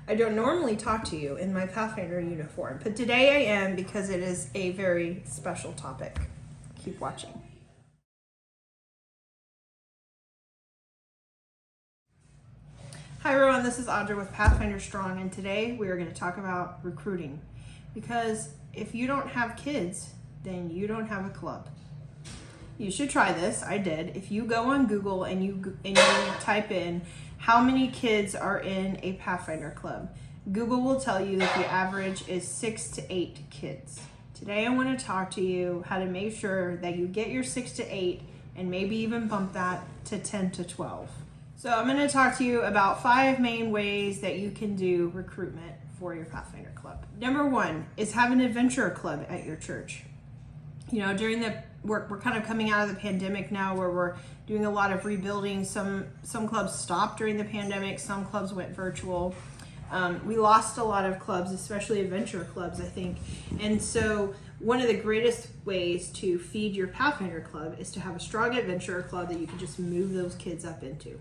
I don't normally talk to you in my Pathfinder uniform, but today I am because it is a very special topic. Keep watching. Hi everyone, this is Audra with Pathfinder Strong, and today we are going to talk about recruiting. Because if you don't have kids, then you don't have a club. You should try this. I did. If you go on Google and you type in how many kids are in a Pathfinder club, Google will tell you that the average is 6 to 8 kids. Today I want to talk to you how to make sure that you get your 6 to 8 and maybe even bump that to 10 to 12. So I'm going to talk to you about 5 main ways that you can do recruitment for your Pathfinder club. Number 1 is have an adventure club at your church. You know, we're kind of coming out of the pandemic now where we're doing a lot of rebuilding. Some clubs stopped during the pandemic, some clubs went virtual. We lost a lot of clubs, especially adventure clubs, I think. And so one of the greatest ways to feed your Pathfinder club is to have a strong adventure club that you can just move those kids up into.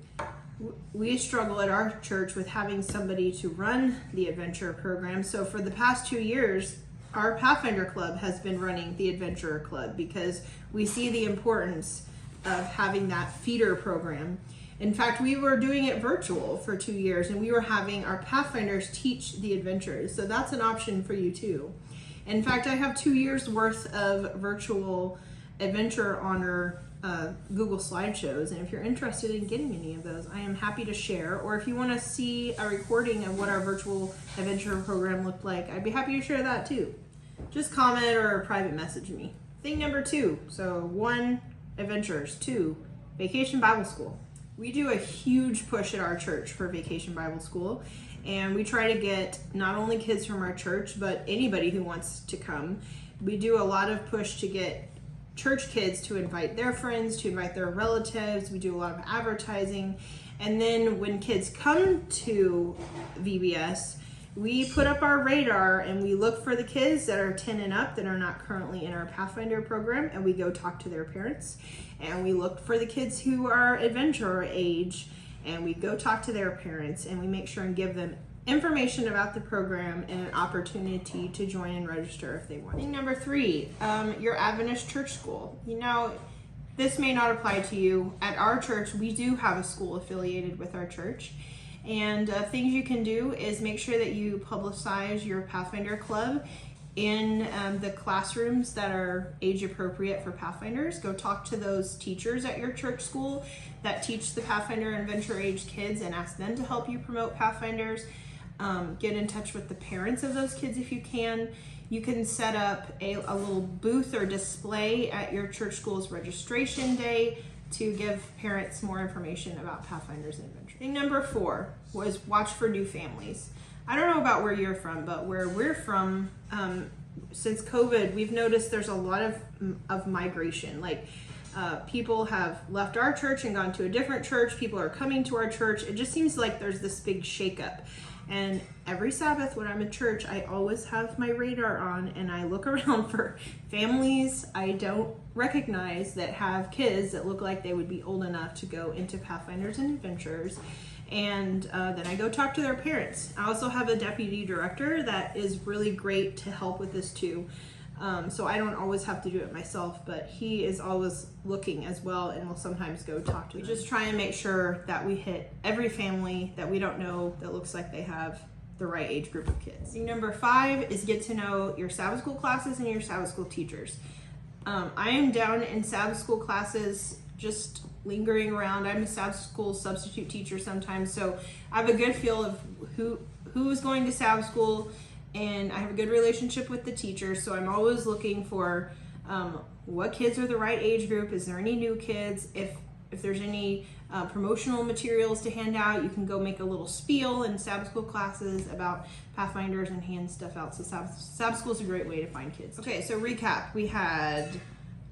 We struggle at our church with having somebody to run the adventure program. So for the past 2 years, our Pathfinder Club has been running the Adventurer Club because we see the importance of having that feeder program. In fact, we were doing it virtual for 2 years and we were having our Pathfinders teach the adventurers. So that's an option for you too. In fact, I have 2 years worth of virtual Adventure Honor Google slideshows, and if you're interested in getting any of those, I am happy to share. Or if you want to see a recording of what our virtual adventure program looked like, I'd be happy to share that too. Just comment or private message me. Thing number 2, so 1, adventures, 2, Vacation Bible School. We do a huge push at our church for Vacation Bible School, and we try to get not only kids from our church, but anybody who wants to come. We do a lot of push to get church kids to invite their friends, to invite their relatives. We do a lot of advertising. And then when kids come to VBS, we put up our radar and we look for the kids that are 10 and up that are not currently in our Pathfinder program, and we go talk to their parents. And we look for the kids who are adventurer age, and we go talk to their parents, and we make sure and give them information about the program and an opportunity to join and register if they want. Thing number 3, your Adventist church school. You know, this may not apply to you. At our church, we do have a school affiliated with our church. And things you can do is make sure that you publicize your Pathfinder Club in the classrooms that are age appropriate for Pathfinders. Go talk to those teachers at your church school that teach the Pathfinder and adventure age kids and ask them to help you promote Pathfinders. Get in touch with the parents of those kids if you can. You can set up a little booth or display at your church school's registration day to give parents more information about Pathfinders and adventure. Thing number 4 was watch for new families. I don't know about where you're from, but where we're from, since COVID, we've noticed there's a lot of migration. Like people have left our church and gone to a different church. People are coming to our church. It just seems like there's this big shakeup. And every Sabbath when I'm at church, I always have my radar on and I look around for families I don't recognize that have kids that look like they would be old enough to go into Pathfinders and Adventures. And then I go talk to their parents. I also have a deputy director that is really great to help with this too. So I don't always have to do it myself, but he is always looking as well and will sometimes go talk to them. We just try and make sure that we hit every family that we don't know that looks like they have the right age group of kids. Thing number 5 is get to know your Sabbath school classes and your Sabbath school teachers. I am down in Sabbath school classes just lingering around. I'm a Sabbath school substitute teacher sometimes, so I have a good feel of who is going to Sabbath school, and I have a good relationship with the teachers, so I'm always looking for what kids are the right age group. Is there any new kids? If there's any promotional materials to hand out, you can go make a little spiel in Sabbath school classes about Pathfinders and hand stuff out. So Sabbath school is a great way to find kids. Okay, so recap. We had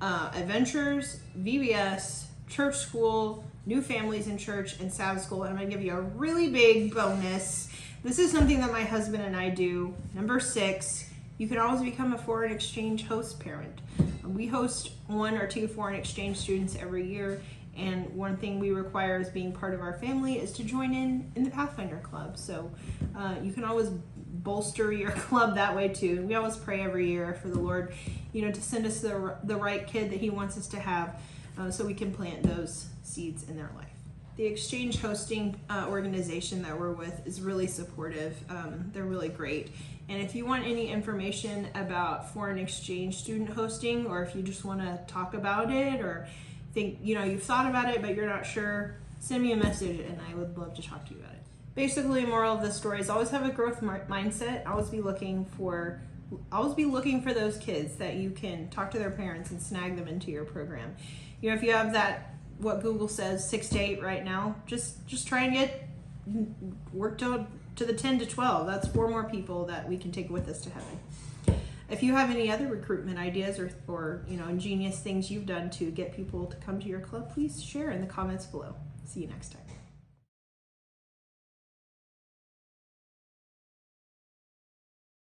Adventures, VBS, church school, new families in church, and Sabbath school. And I'm going to give you a really big bonus. This is something that my husband and I do. Number 6, you can always become a foreign exchange host parent. We host 1 or 2 foreign exchange students every year, And one thing we require as being part of our family is to join in the Pathfinder Club. So you can always bolster your club that way too. We always pray every year for the Lord, to send us the right kid that He wants us to have, so we can plant those seeds in their life. The exchange hosting organization that we're with is really supportive. They're really great. And if you want any information about foreign exchange student hosting, or if you just want to talk about it, or think you've thought about it but you're not sure, send me a message and I would love to talk to you about it. Basically, moral of the story is always have a growth mindset. Always be looking for those kids that you can talk to their parents and snag them into your program. If you have that, what Google says, 6 to 8 right now, just try and get work to the 10 to 12. That's 4 more people that we can take with us to heaven. If you have any other recruitment ideas or ingenious things you've done to get people to come to your club, please share in the comments below. See you next time.